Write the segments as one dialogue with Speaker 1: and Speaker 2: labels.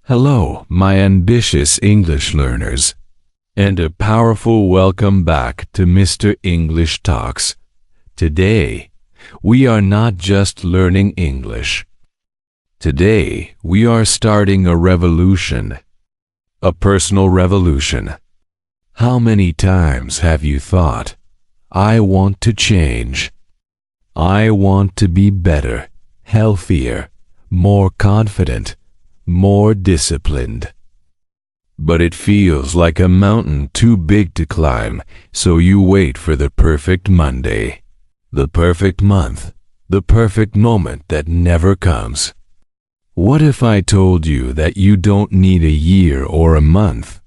Speaker 1: Hello, my ambitious English learners, and a powerful welcome back to Mr. English Talks. Today, we are not just learning English. Today, we are starting a revolution, a personal revolution. How many times have you thought, I want to change? I want to be better, healthier, more confident, more disciplined. But it feels like a mountain too big to climb, so you wait for the perfect Monday, the perfect month, the perfect moment that never comes. What if I told you that you don't need a year or a month?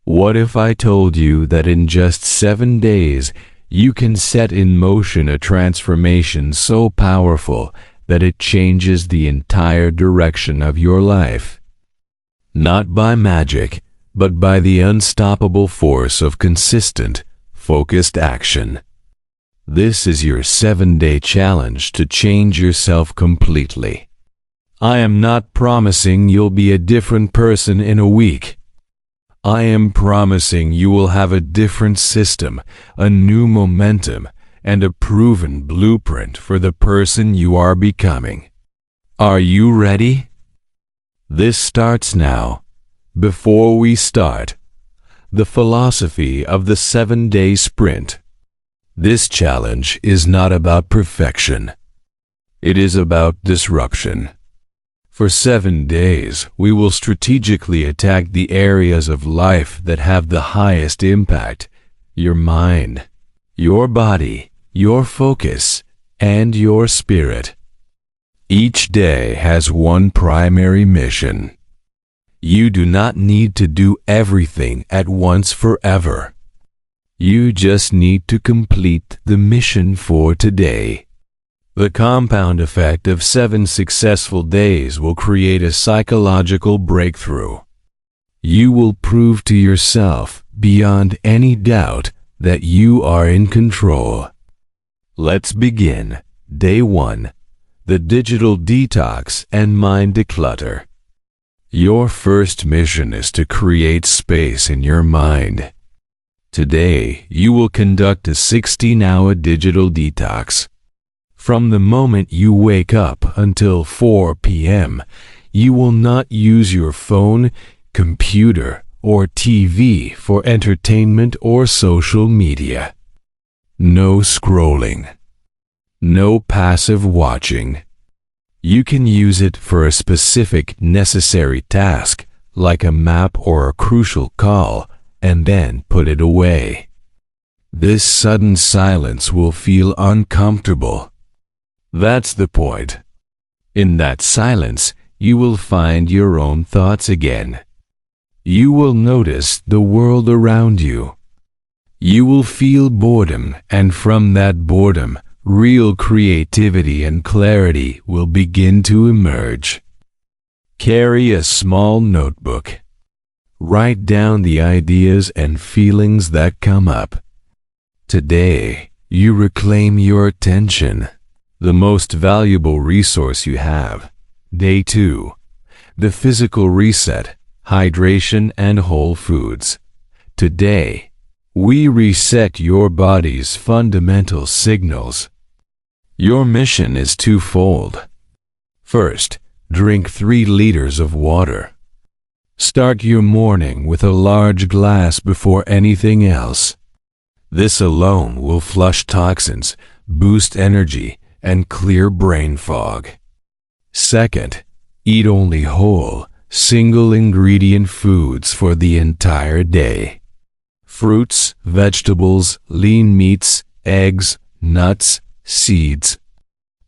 Speaker 1: What if I told you that in just 7 days you can set in motion a transformation so powerful that it changes the entire direction of your life? Not by magic, but by the unstoppable force of consistent, focused action. This is your 7-day challenge to change yourself completely. I am not promising you'll be a different person in a week. I am promising you will have a different system, a new momentum, and a proven blueprint for the person you are becoming. Are you ready? This starts now. Before we start, the philosophy of the 7-day sprint. This challenge is not about perfection. It is about disruption. For 7 days, we will strategically attack the areas of life that have the highest impact: your mind, your body, your focus, and your spirit. Each day has one primary mission. You do not need to do everything at once forever. You just need to complete the mission for today. The compound effect of 7 successful days will create a psychological breakthrough. You will prove to yourself, beyond any doubt, that you are in control. Let's begin. Day 1. The digital detox and mind declutter. Your first mission is to create space in your mind. Today, you will conduct a 16-hour digital detox. From the moment you wake up until 4 p.m., you will not use your phone, computer, or TV for entertainment or social media. No scrolling. No passive watching. You can use it for a specific necessary task, like a map or a crucial call, and then put it away. This sudden silence will feel uncomfortable. That's the point. In that silence, you will find your own thoughts again. You will notice the world around you. You will feel boredom, and from that boredom, real creativity and clarity will begin to emerge. Carry a small notebook. Write down the ideas and feelings that come up. Today, you reclaim your attention, the most valuable resource you have. Day 2. The physical reset, hydration, and whole foods. Today, we reset your body's fundamental signals. Your mission is twofold. First, drink 3 liters of water. Start your morning with a large glass before anything else. This alone will flush toxins, boost energy, and clear brain fog. Second, eat only whole, single-ingredient foods for the entire day. Fruits, vegetables, lean meats, eggs, nuts, seeds.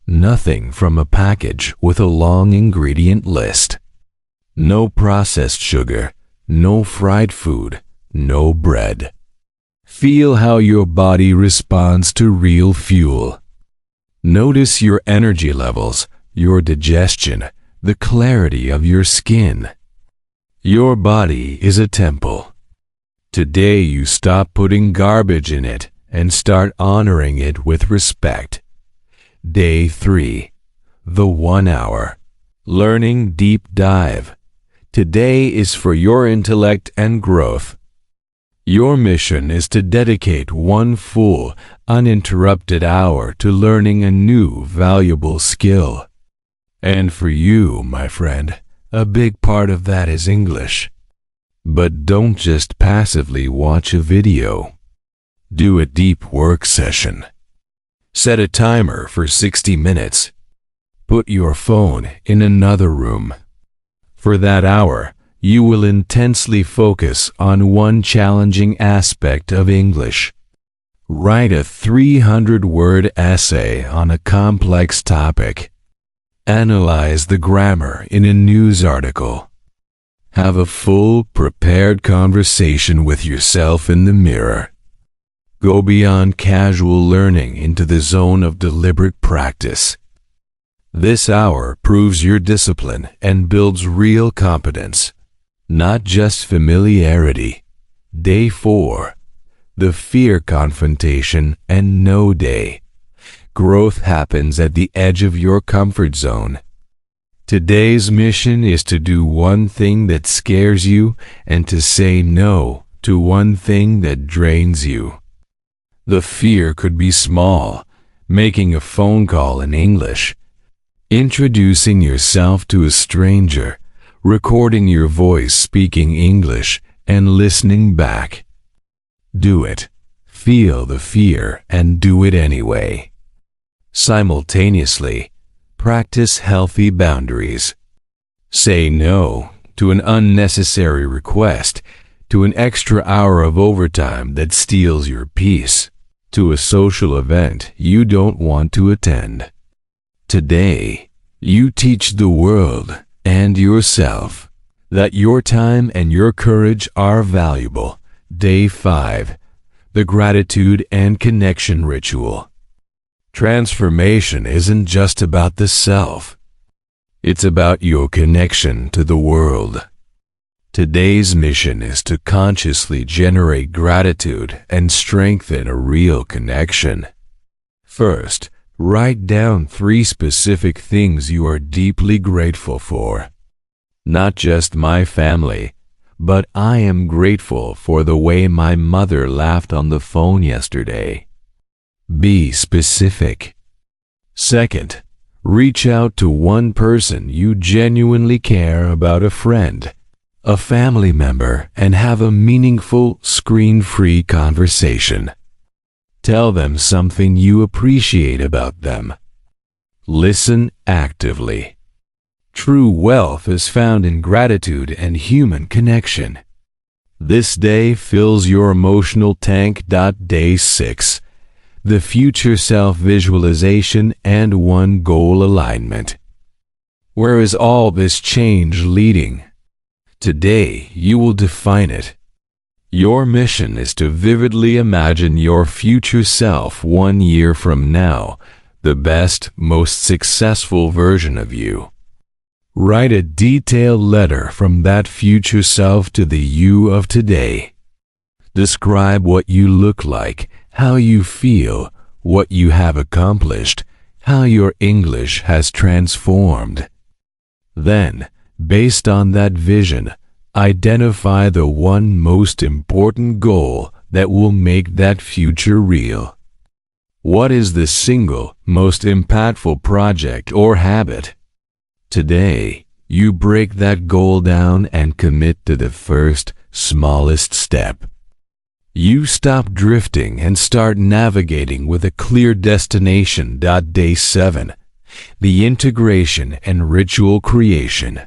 Speaker 1: Nothing from a package with a long ingredient list. No processed sugar, no fried food, no bread. Feel how your body responds to real fuel. Notice your energy levels, your digestion, the clarity of your skin. Your body is a temple. Today you stop putting garbage in it and start honoring it with respect. Day 3. The 1 hour. Learning deep dive. Today is for your intellect and growth. Your mission is to dedicate one full, uninterrupted hour to learning a new, valuable skill. And for you, my friend, a big part of that is English. But don't just passively watch a video. Do a deep work session. Set a timer for 60 minutes. Put your phone in another room. For that hour, you will intensely focus on one challenging aspect of English. Write a 300-word essay on a complex topic. Analyze the grammar in a news article. Have a full, prepared conversation with yourself in the mirror. Go beyond casual learning into the zone of deliberate practice. This hour proves your discipline and builds real competence, not just familiarity. Day 4. The fear confrontation and no day. Growth happens at the edge of your comfort zone. Today's mission is to do one thing that scares you and to say no to one thing that drains you. The fear could be small, making a phone call in English, introducing yourself to a stranger, recording your voice speaking English, and listening back. Do it. Feel the fear and do it anyway. Simultaneously, practice healthy boundaries. Say no to an unnecessary request, to an extra hour of overtime that steals your peace, to a social event you don't want to attend. Today, you teach the world and yourself that your time and your courage are valuable. Day 5. The gratitude and connection ritual. Transformation isn't just about the self. It's about your connection to the world. Today's mission is to consciously generate gratitude and strengthen a real connection. First, write down 3 specific things you are deeply grateful for. Not just my family, but I am grateful for the way my mother laughed on the phone yesterday. Be specific. Second, reach out to one person you genuinely care about, a friend, a family member, and have a meaningful, screen-free conversation. Tell them something you appreciate about them. Listen actively. True wealth is found in gratitude and human connection. This day fills your emotional tank. Day 6. The future self-visualization and one goal alignment. Where is all this change leading? Today, you will define it. Your mission is to vividly imagine your future self 1 year from now, the best, most successful version of you. Write a detailed letter from that future self to the you of today. Describe what you look like, how you feel, what you have accomplished, how your English has transformed. Then, based on that vision, identify the one most important goal that will make that future real. What is the single most impactful project or habit? Today, you break that goal down and commit to the first, smallest step. You stop drifting and start navigating with a clear destination. Day 7. The integration and ritual creation.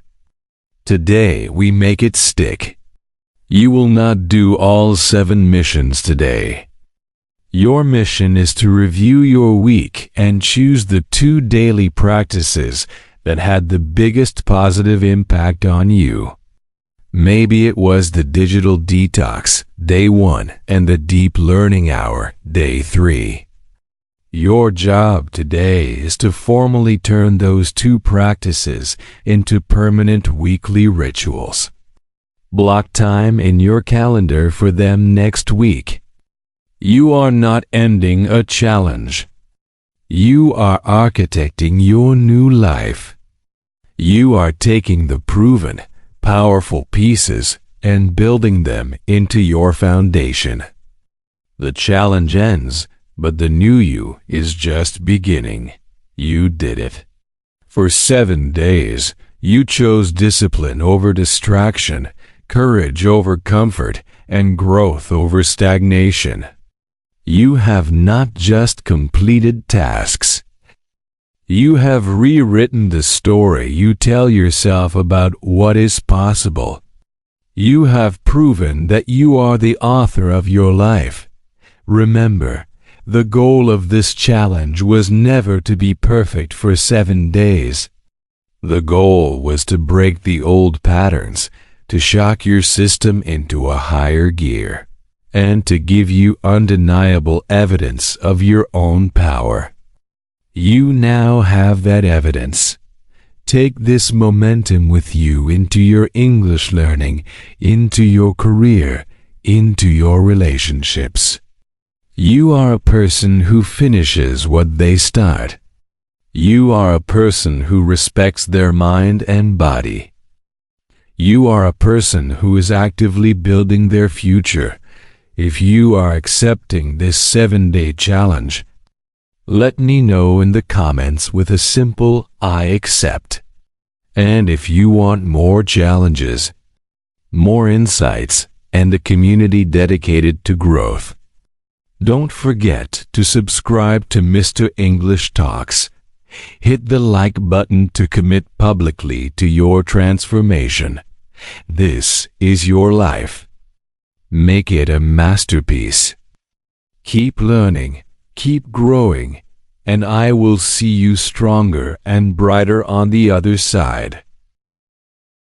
Speaker 1: Today we make it stick. You will not do all 7 missions today. Your mission is to review your week and choose the 2 daily practices that had the biggest positive impact on you. Maybe it was the digital detox, day 1, and the deep learning hour, day 3. Your job today is to formally turn those 2 practices into permanent weekly rituals. Block time in your calendar for them next week. You are not ending a challenge. You are architecting your new life. You are taking the proven, powerful pieces and building them into your foundation. The challenge ends, but the new you is just beginning. You did it. For 7 days, you chose discipline over distraction, courage over comfort, and growth over stagnation. You have not just completed tasks. You have rewritten the story you tell yourself about what is possible. You have proven that you are the author of your life. Remember, the goal of this challenge was never to be perfect for 7 days. The goal was to break the old patterns, to shock your system into a higher gear, and to give you undeniable evidence of your own power. You now have that evidence. Take this momentum with you into your English learning, into your career, into your relationships. You are a person who finishes what they start. You are a person who respects their mind and body. You are a person who is actively building their future. If you are accepting this 7-day challenge, let me know in the comments with a simple "I accept." And if you want more challenges, more insights, and a community dedicated to growth, don't forget to subscribe to Mr. English Talks. Hit the like button to commit publicly to your transformation. This is your life. Make it a masterpiece. Keep learning, keep growing, and I will see you stronger and brighter on the other side.